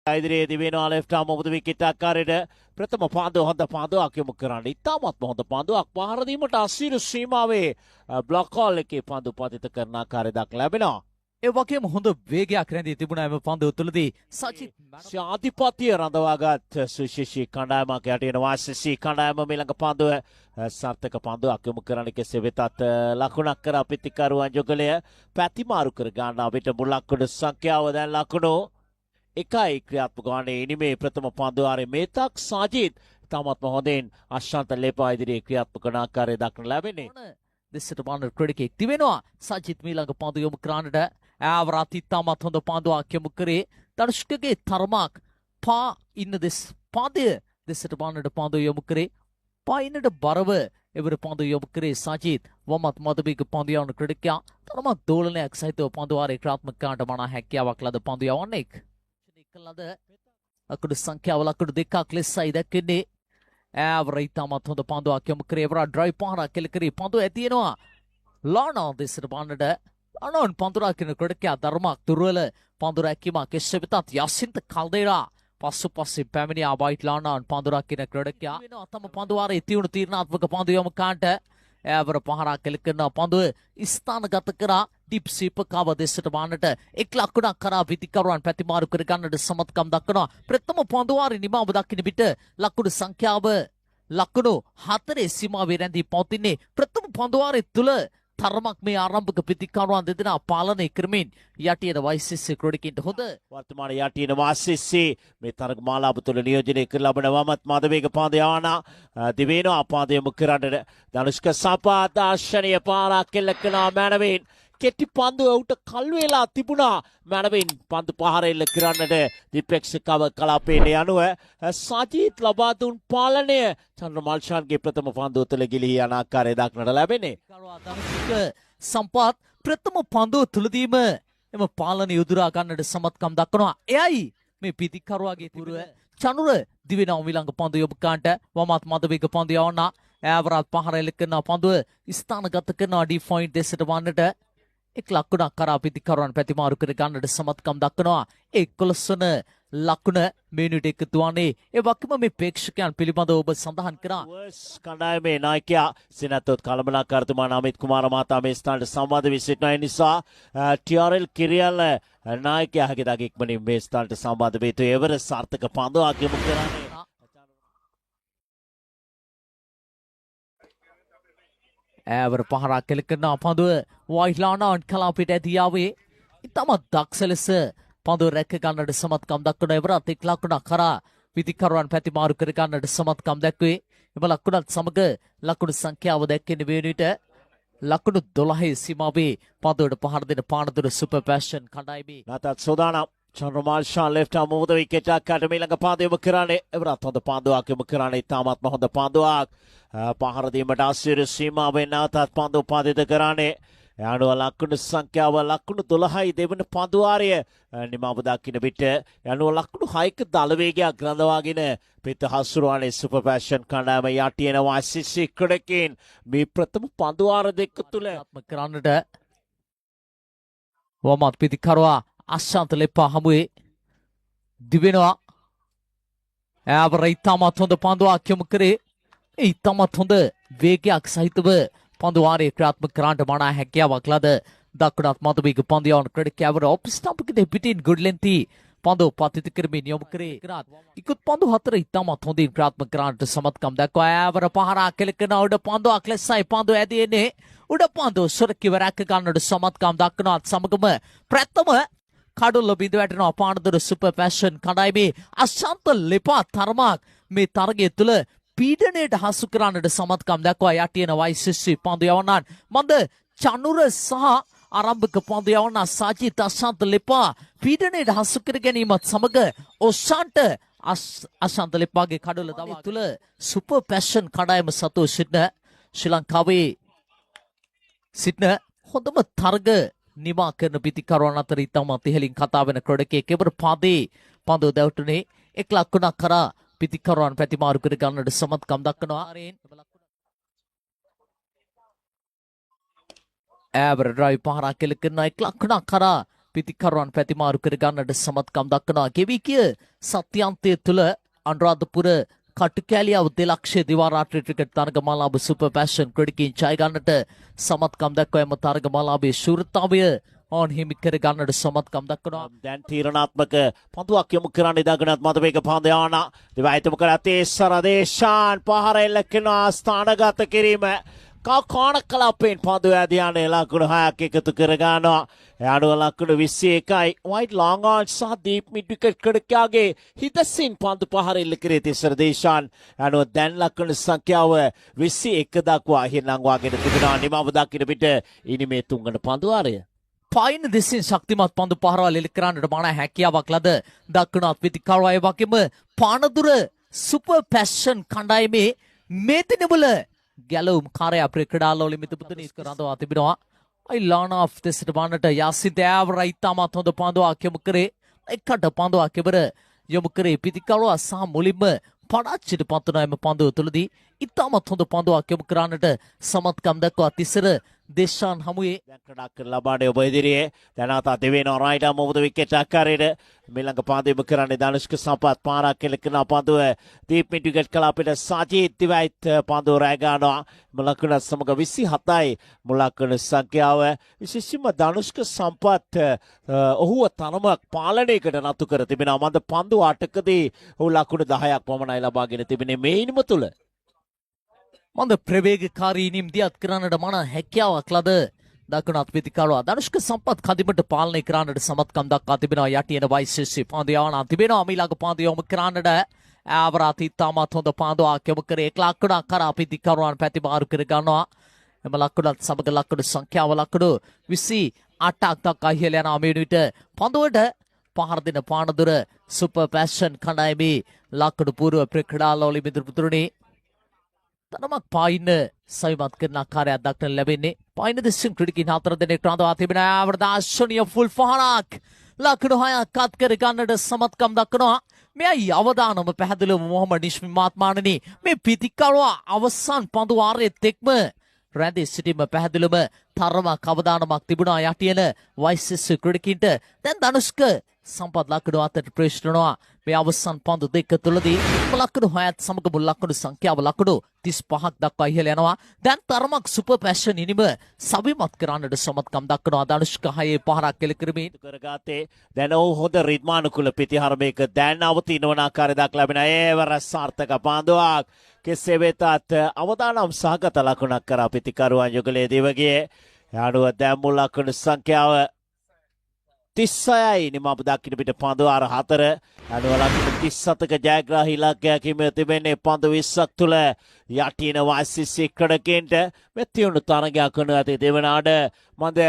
ඉදිරියේ දිවෙනවා ලෙෆ්ට් ආම් ඔබ විකට් ආකාරයට ප්‍රථම පාන්දුව හොඳ පාන්දුවක් යොමු කරන්න. ඉතාමත්ම හොඳ පාන්දුවක් පහර දීමට අසීරු සීමාවේ බ්ලොක් හෝල් එකේ පාන්දුව පතිත කරන ආකාරය දක්වලා ලැබෙනවා. ඒ වගේම හොඳ වේගයක් රැඳී තිබුණා එම පන්දුව තුළදී සචිත් ආධිපත්‍ය රඳවාගත් සුශිෂී කණ්ඩායමක් යටින වාසිසී කණ්ඩායම ඊළඟ පන්දුව සාර්ථක පන්දුවක් යොමු කරන්න කෙසේ වෙතත් ලකුණක් කර පිටිකරුවන් යුගලය පැතිමාරු කර ගන්නා විට මුල් ලකුණු සංඛ්‍යාව දැන් ලකුණු එකයි ක්‍රියාත්මක වන්නේ. ඉනිමේ ප්‍රථම පන්දුවාරේ මේතක් සාජිත් තාමත්ම හොඳින් අශාන්ත ලේපා ඉදිරියේ ක්‍රියාත්මක කරන ආකාරය දක්වන ලැබෙන්නේ. දෙසට බානර් ක්‍රඩිකෙක් තිබෙනවා. සජිත් මීළඟ පන්දු යොමු කරන්නට ඈවරත් ඉතාමත් හොඳ පන්දුවක් යොමු කරේ. දනුෂ්කගේ තරමක් පා ඉන්න පාදය දෙසට බානරට පන්දු යොමු කරේ. පා ඉන්නට බරව එවර පන්දු යොමු කරේ සජිත්. වමත් මදබීක පන්දු යවන ක්‍රඩිකයා තරමක් දෝලනයක් සහිතව පන්දුවාරේ ක්‍රියාත්මක කරන්නට මනා හැකියාවක් ලද පන්දු යවන්නේ. ලද ලකුණු සංඛ්‍යාව ලකුණු දෙකක් ලෙසයි දැක්වෙන්නේ. ඈවර ඉතාමත් හොඳ පන්දුවක් යොමු කරේ. එවර ඩ්‍රයිව් පහරක් කෙල කරේ. පන්දුව ඇතියෙනවා ලානා දෙසට බාන්නට. ලානාන් පන්දුරා කියන ක්‍රඩිකයා ධර්මක් දුර්වල පන්දු රැකීමක් එසේ වෙතත් යසින්ත කල්දේරා පසුපසින් පැමිණියා බයිට් ලානාන් පන්දුරා කියන ක්‍රඩිකයා වෙනවා තම පන්දුවාරේ තියුණු තීරණාත්මක පන්දු යොමු කාන්ට ඈවර පහරක් කෙල කරන පන්දුව ස්ථානගත කරා ඩිප් සීපකාව දෙසට බාන්නට එක් ලකුණක් කරා පිටිකරුවන් පැතිමාරු කර ගන්නට සමත්කම් දක්වනවා. ප්‍රථම පන්දුවාරේ නිමාව දක්වන විට ලකුණු සංඛ්‍යාව ලකුණු 4 සීමාවේ රැඳී පවතින්නේ. ප්‍රථම පන්දුවාරේ තුල තරමක් මේ ආරම්භක පිටිකරුවන් දෙදෙනා පාලනය කරමින් යටියට වයිසිස්සි ක්‍රඩිකින්ට හොඳ වර්තමාන යටින වාසිස්සි මේ තරග මාලාව තුළ නියෝජනය කර ලබන වමත් මදවේග පාන්දු යවනා දිවෙනවා පාන්දු යොමු කරන්නට දනුෂ්ක සපා දාර්ශනීය පාරක් කෙල්ල කරනවා මැනවින්. කෙටි පන්දුව උට කල් වෙලා තිබුණා. මැනවින් පන්දු පහර එල්ල කරන්නට දිප්‍රේක්ෂකව කලාපයට යනුව සජිත් ලබා දුන් පාලනය චන්ද්‍රමල්ෂාන්ගේ ප්‍රථම පන්දුව තුළ ගිලිහී යන ආකාරය දක්නට ලැබෙන්නේ. සම්පත් ප්‍රථම පන්දුව තුළදීම එම පාලනය උදුරා ගන්නට සමත්කම් දක්වනවා. එයයි මේ පිටිකරුවාගේ පුරුව චනුර දිවෙනවා ඊළඟ පන්දු යොමු කාන්ට වමත් මදවේග පන්දු යවන්න ඈවරත් පහර එල්ල කරන පන්දුව ස්ථානගත කරනවා ඩී පොයින්ට් දෙසට වන්නට එක් ලකුණක් කරා පිටිකරුවන් පැතිමාරු කර ගන්නට සමත්කම් දක්වනවා. 11 වන ලකුණ මේනුට එකතු වන්නේ. ඒ වගේම මේ ප්‍රේක්ෂකයන් පිළිබඳව ඔබ සඳහන් කරා. කණ්ඩායමේ නායකයා සිනතොත් කළමනාකාරතුමා අමිත් කුමාර මහතා මේ ස්ථානට සම්බන්ධ වී සිටින නිසා ටිආර්එල් කිරියල් නායකයා හැකියතාගේ ඉක්මනින් මේ ස්ථානට සම්බන්ධ වේ යුතු එවර සාර්ථක පන්දුවක් යොමු කරන්නේ. ඈවර පහරක් කෙල කරන පන්දුව වයිලානාන් කලාපයට ඇතියාවේ ඉතාමත් දක්ෂ ලෙස පන්දුව රැක ගන්නට සමත්කම් දක්වන එවරත් එක් ලකුණක් කරා පිටිකරුවන් පැතිමාරු කර ගන්නට සමත්කම් දැක්වේ. එම ලකුණත් සමග ලකුණු සංඛ්‍යාව දැක්කෙන වෙනුවට ලකුණු 12 සීමාවේ පන්දුවට පහර දෙන පානදුර සුපර් පැෂන් කණ්ඩායමේ නැතත් සෝදානම් චන්ද්‍රමාල්ෂාන් ලෙෆ්ට් ආම් මොහොත විකට් එකකට ඊළඟ පාන්දු යොමු කරන්නේ. එවරත් හොඳ පාන්දුවක් යොමු කරන්නේ. ඉතාමත්ම හොඳ පාන්දුවක් පහර දීමට අසීරු සීමාවෙන් නැවතත් පාන්දුව පාදිත කරන්නේ. යනුව ලකුණු සංඛ්‍යාව ලකුණු 12යි දෙවන පන්දුවාරය නිමාව දක්වන විට යනුව ලකුණු 6ක දල වේගයක් රඳවාගෙන පිට හසුරුවන්නේ සුපර් පැෂන් කණ්ඩායම යටියන වාසිසි ක්‍රඩකින් මේ ප්‍රථම පන්දුවාර දෙක තුල කරන්නට වමත් පිටිකරුවා අශාන්ත ලෙප්පා හමුවේ දිවෙනවා. ඈවර ඉතාමත් හොඳ පන්දුවක් යොමු කරේ. ඉතාමත් හොඳ වේගයක් සහිතව පන්දුවාරේ ක්‍රියාත්මක කරන්නට මනා හැකියාවක් ලද දක්වනත් මදවේග පන්දු යවන ක්‍රඩිකයාවර ඔප් ස්ටම්ප්කද පිටින් ගුඩ් ලෙන්ති පන්දුව පතිත කරමින් යොමු කරේ. ඉක්ුත් පන්දු 4 ඉතාමත් හොඳින් ක්‍රියාත්මක කරන්නට සමත්කම් දක්වා ඈවර පහරක් කෙල කරන උඩ පන්දුවක් ලෙසයි පන්දුව ඇදෙන්නේ. උඩ පන්දුව සුරකිව රැක ගන්නට සමත්කම් දක්වනත් සමගම ප්‍රථම කඩුල්ල බිඳ වැටෙනවා පානදුර සුපර් පැෂන් කණ්ඩායමේ අශාන්ත ලෙපා තරමක් මේ තරගය තුළ පීඩනයට හසු කරන්නට සමත්කම් දක්වා යටියන වයිසිස්සි පන්දු යවන්නන් මන්ද චනුර සහ ආරම්භක පන්දු යවන්න සජිත් අශාන්ත ලෙපා පීඩනයට හසු කර ගැනීමත් සමග ඔස්සාන්ට අශාන්ත ලෙපාගේ කඩුල්ල දවා තුළ සුපර් පැෂන් කණ්ඩායම සතු සිටින ශ්‍රී ලංකාවේ සිටින හොඳම තරග නිමා කරන පිටිකරුවන් අතර ඉතාමත් ඉහළින් කතා වෙන ක්‍රඩකයෙක් එවර පාදේ පන්දුව දැවටුනේ. එක් ලකුණක් කරා පිටිකරුවන් පැතිමාරු කර ගන්නට සමත්කම් දක්වනවා. ඈවර ඩ්‍රයිව් පහරක් කෙල කරන එක් ලකුණක් කරා පිතිකරුවන් පැතිමාරු කර ගන්නට සමත්කම් දක්වනවා. ගෙවිකිය සත්‍යන්තය තුළ අනුරාධපුර කටුකැලියාව 2,00,000 දිවා රාත්‍රී ක්‍රිකට් තරගමාලාව සුපර් පැෂන් ක්‍රිකටින් ජය ගන්නට සමත්කම් දක්වන තරගමාලාවේ ශූරතාවය on හිමි කර ගන්නට සමත්කම් දක්වනවා. දැන් තීරණාත්මක පන්දුවක් යොමු කරන්න ඉඳගෙනත් මතවේග පන්දු යවන දිවයිතම කරතේ සරදේශාන් පහර එල්ල කරනවා ස්ථානගත කිරීම කාණ කලාපෙන් පන්දු ඇදියාන ලකුණු 6ක් එකතු කර ගන්නවා. එයාඩුව ලකුණු 21යි වයිට් ලොං ආන් සහ දීප් මිඩ් විකට් කඩකයාගේ හිතසින් පන්දු පහර එල්ල කරේ තිසර දේශාන්. එයාඩුව දැන් ලකුණු සංඛ්‍යාව 21 දක්වා හිරණංවාගෙන තිබෙනවා. නිමව දකින්න පිට ඉනි මේ තුන්වන පන්දු වාරය. පයින් දෙසින් ශක්තිමත් පන්දු පහරවල් එලි කරන්නට මන හැකියාවක් ලද දක්වනත් පිතිකරුවා ඒ වගේම පානදුර සුපර් පැෂන් කණ්ඩායමේ මේ දිනවල ගැලවුම් කාර්ය ප්‍රක්‍රඩාලවල මිතුපුතුනි කරනවා තිබෙනවා. අයිලානා දෙසට බාන්නට යාසිත ඇවරයි තාමත් හොඳ පන්දුවක් යොමු කරේ. එකට පන්දුවක් එබර යොමු කරේ පිතිකරුවා සහ මුලින්ම පඩාච්චිට පත්වන එම පන්දුව තුළදී ඉතාමත් හොඳ පන්දුවක් යොමු කරන්නට සමත්කම් දක්වා තිසර දේශාන් හමුවේ දැන් කඩක් කරලා බාඩේ ඔබ ඉදිරියේ දැන් ආතා දෙවෙනවා රයිට් ආම් ඔබ විකට් අක්කාරේට මිලංග පාදෙම කරන්නේ ධනුෂ්ක සම්පත් පාරක් කෙලකන පන්දුව දීප් මිඩ් විකට් කලාපෙට සජීත් දිවයිත් පන්දුව රැ ගන්නවා. මුලකුණ සමග 27යි මුලකුණ සංඛ්‍යාව විශේෂයෙන්ම ධනුෂ්ක සම්පත් ඔහුව තරමක් පාලනයකට නතු කර තිබෙනවා. මන්ද පන්දු 8කදී ඔහු ලකුණු 10ක් පමණයි ලබාගෙන තිබෙන්නේ මේ ඉනිම තුල. මන්ද ප්‍රවේගකාරී ඉනිම් දියත් කරන්නට මන හැකියාවක් ලද දක්වනත් පිතිකරුවා ධනුෂ්ක සම්පත් කදිමට පාලනය කරන්නට සමත්කම් දක්වා තිබෙනවා. යටියන වයිසෙසි පන්දු යවන තිබෙනවා. මීළඟ පන්දු යොමු කරන්නට ආවරාත් ඉතාමත් හොඳ පන්දුවක් යොමු කරේ 1 ලකුණක් කරා පිතිකරුවන් පැතිමාරු කර ගන්නවා. එම ලකුණත් සමග ලකුණු සංඛ්‍යාව ලකුණු 28ක් දක්වා ඉහළ යන මේ විට පන්දුවට පහර දෙන පානදුර සුපර් පැෂන් කණ්ඩායමේ ලකුණු පූර්ව ප්‍රක්‍රඩාලවල මිතුරුතුරුනි තනමක් පායින්න සවිමත් කරන ආකාරයක් දක්වන්න ලැබෙන්නේ. පායින්න දෙසින් ක්‍රිටිකින් 4 දෙනෙක් රඳවා තිබෙන අවදාශනීය ෆුල් පහරක් ලකුණු 6ක් අත් කර ගන්නට සමත්කම් දක්වනවා. මෙයි අවදානම පැහැදිලිව මොහොමඩ් නිෂ්මි මාත්මානනි මේ පිතිකරුවා අවසන් පන්දු වාරයේ තෙක්ම රැඳී සිටීම පැහැදිලිවම තරමක් අවදානමක් තිබුණා යටියන වයිසෙස් ක්‍රිටිකින්ට. දැන් ධනුෂ්ක සම්පත් ලකුණු අතට ප්‍රේෂ්ඨනවා. මේ අවසන් පන්දු දෙක තුළදී ලකුණු 6ත් සමග මුල් ලකුණු සංඛ්‍යාව ලකුණු 35ක් දක්වා ඉහළ යනවා. දැන් තරමක් සුපර් පැෂන් ඉනිම සවිමත් කරන්නට සමත්කම් දක්වනවා. ධනුෂ්ක 6 පහරක් එල කරමින් කරගත්තේ දැන් ඔහු හොඳ රිද්මානුකූල පිටිහරමයක දැන් අවතිනවන ආකාරය දක්ලා ලැබෙන ඒවර සාර්ථක පන්දුවක්. කෙසේ වෙතත් අවදානම් සහගත ලකුණක් කරා පිතිකරුවන් යුගලයේදී වගේ යාළුව දැන් මුල් ලකුණු සංඛ්‍යාව 36යි නිමව දක්ින පිට පන්දු ආර 4 අනුව ලකුණු 37ක ජයග්‍රාහී ඉලක්කයක් හිමිව තිබෙන්නේ පන්දු 20ක් තුල යටින වාසිසි ක්‍රඩකෙන්ට මෙතියුණු තරගයක් වන ඇති දෙවනාට මන්ද